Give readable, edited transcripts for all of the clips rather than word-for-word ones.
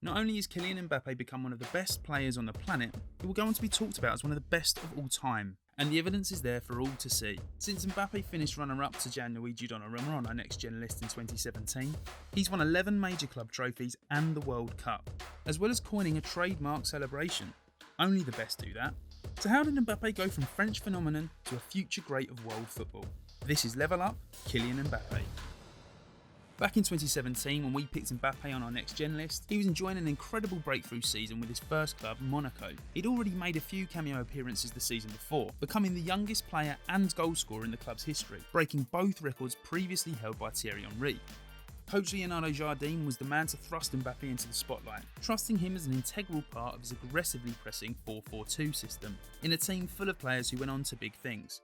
Not only has Kylian Mbappé become one of the best players on the planet, he will go on to be talked about as one of the best of all time. And the evidence is there for all to see. Since Mbappé finished runner-up to Gianluigi Donnarumma on our Next Gen list in 2017, he's won 11 major club trophies and the World Cup, as well as coining a trademark celebration. Only the best do that. So how did Mbappé go from French phenomenon to a future great of world football? This is Level Up, Kylian Mbappé. Back in 2017, when we picked Mbappé on our Next Gen list, he was enjoying an incredible breakthrough season with his first club, Monaco. He'd already made a few cameo appearances the season before, becoming the youngest player and goalscorer in the club's history, breaking both records previously held by Thierry Henry. Coach Leonardo Jardim was the man to thrust Mbappé into the spotlight, trusting him as an integral part of his aggressively pressing 4-4-2 system, in a team full of players who went on to big things.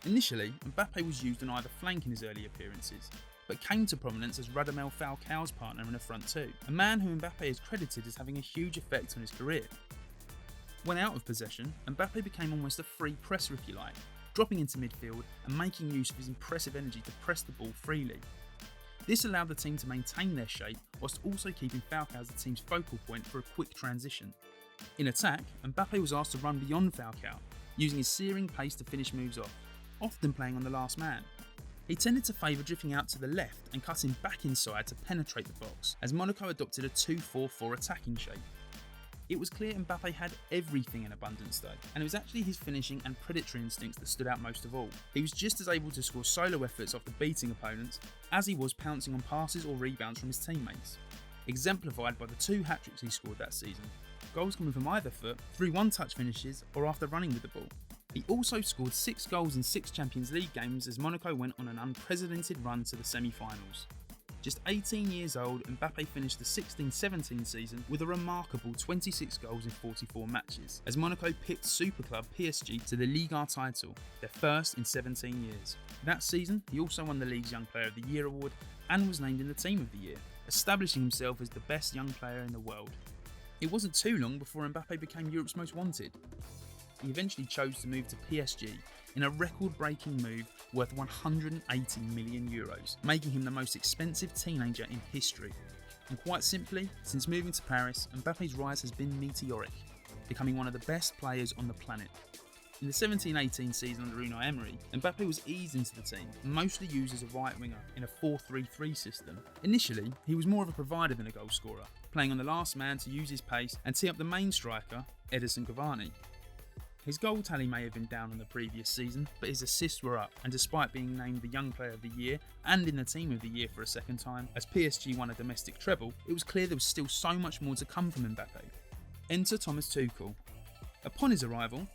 Initially, Mbappé was used on either flank in his early appearances, but came to prominence as Radamel Falcao's partner in a front two, a man who Mbappé is credited as having a huge effect on his career. When out of possession, Mbappé became almost a free presser if you like, dropping into midfield and making use of his impressive energy to press the ball freely. This allowed the team to maintain their shape whilst also keeping Falcao as the team's focal point for a quick transition. In attack, Mbappé was asked to run beyond Falcao, using his searing pace to finish moves off, often playing on the last man. He tended to favour drifting out to the left and cutting back inside to penetrate the box, as Monaco adopted a 2-4-4 attacking shape. It was clear Mbappé had everything in abundance though, and it was actually his finishing and predatory instincts that stood out most of all. He was just as able to score solo efforts after beating opponents as he was pouncing on passes or rebounds from his teammates, exemplified by the 2 hat-tricks he scored that season, goals coming from either foot, through one-touch finishes or after running with the ball. He also scored 6 goals in 6 Champions League games as Monaco went on an unprecedented run to the semi-finals. Just 18 years old, Mbappé finished the 16-17 season with a remarkable 26 goals in 44 matches, as Monaco picked super club PSG to the Liga title, their first in 17 years. That season, he also won the league's Young Player of the Year award and was named in the Team of the Year, establishing himself as the best young player in the world. It wasn't too long before Mbappé became Europe's most wanted. He eventually chose to move to PSG in a record-breaking move worth €180 million, making him the most expensive teenager in history. And quite simply, since moving to Paris, Mbappe's rise has been meteoric, becoming one of the best players on the planet. In the 17-18 season under Unai Emery, Mbappé was eased into the team, mostly used as a right winger in a 4-3-3 system. Initially, he was more of a provider than a goal scorer, playing on the last man to use his pace and tee up the main striker, Edinson Cavani. His goal tally may have been down on the previous season, but his assists were up, and despite being named the Young Player of the Year and in the Team of the Year for a second time, as PSG won a domestic treble, it was clear there was still so much more to come from Mbappé. Enter Thomas Tuchel. Upon his arrival,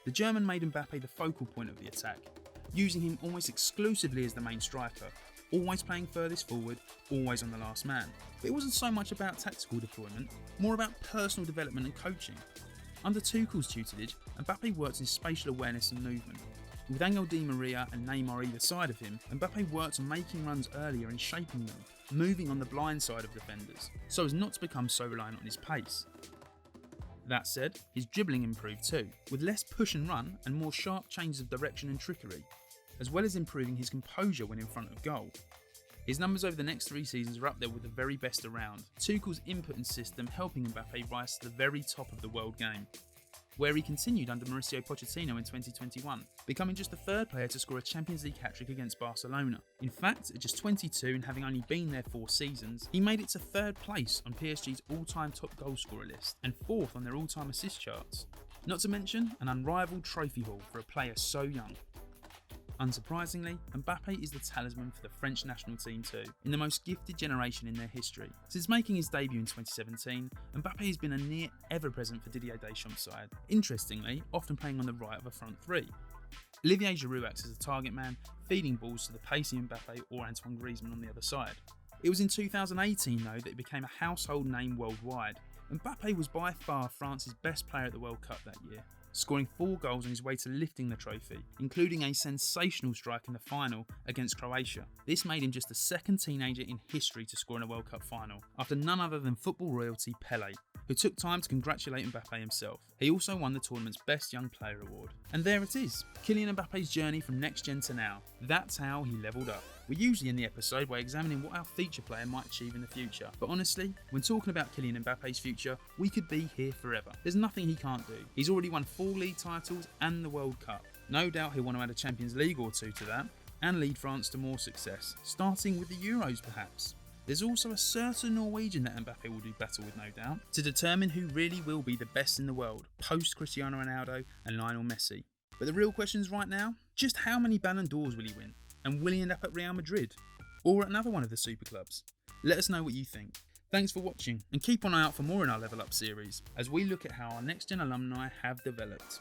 the German made Mbappé the focal point of the attack, using him almost exclusively as the main striker, always playing furthest forward, always on the last man. But it wasn't so much about tactical deployment, more about personal development and coaching. Under Tuchel's tutelage, Mbappé worked in spatial awareness and movement. With Angel Di Maria and Neymar either side of him, Mbappé worked on making runs earlier and shaping them, moving on the blind side of defenders, so as not to become so reliant on his pace. That said, his dribbling improved too, with less push and run and more sharp changes of direction and trickery, as well as improving his composure when in front of goal. His numbers over the next 3 seasons are up there with the very best around, Tuchel's input and system helping Mbappé rise to the very top of the world game, where he continued under Mauricio Pochettino in 2021, becoming just the 3rd player to score a Champions League hat-trick against Barcelona. In fact, at just 22 and having only been there 4 seasons, he made it to 3rd place on PSG's all-time top goalscorer list and 4th on their all-time assist charts. Not to mention an unrivaled trophy haul for a player so young. Unsurprisingly, Mbappé is the talisman for the French national team too, in the most gifted generation in their history. Since making his debut in 2017, Mbappé has been a near ever-present for Didier Deschamps' side, interestingly, often playing on the right of a front 3. Olivier Giroud acts as a target man, feeding balls to the pacey Mbappé or Antoine Griezmann on the other side. It was in 2018 though that it became a household name worldwide. Mbappé was by far France's best player at the World Cup that year, scoring 4 goals on his way to lifting the trophy, including a sensational strike in the final against Croatia. This made him just the 2nd teenager in history to score in a World Cup final, after none other than football royalty Pele. who took time to congratulate Mbappé himself. He also won the tournament's Best Young Player award. And there it is, Kylian Mbappe's journey from next gen to now. That's how he levelled up. We usually end the episode by examining what our feature player might achieve in the future. But honestly, when talking about Kylian Mbappe's future, we could be here forever. There's nothing he can't do. He's already won 4 league titles and the World Cup. No doubt he'll want to add a Champions League or 2 to that, and lead France to more success, starting with the Euros perhaps. There's also a certain Norwegian that Mbappé will do battle with, no doubt, to determine who really will be the best in the world, post Cristiano Ronaldo and Lionel Messi. But the real question is right now, just how many Ballon d'Ors will he win? And will he end up at Real Madrid? Or at another one of the super clubs? Let us know what you think. Thanks for watching, and keep an eye out for more in our Level Up series, as we look at how our next gen alumni have developed.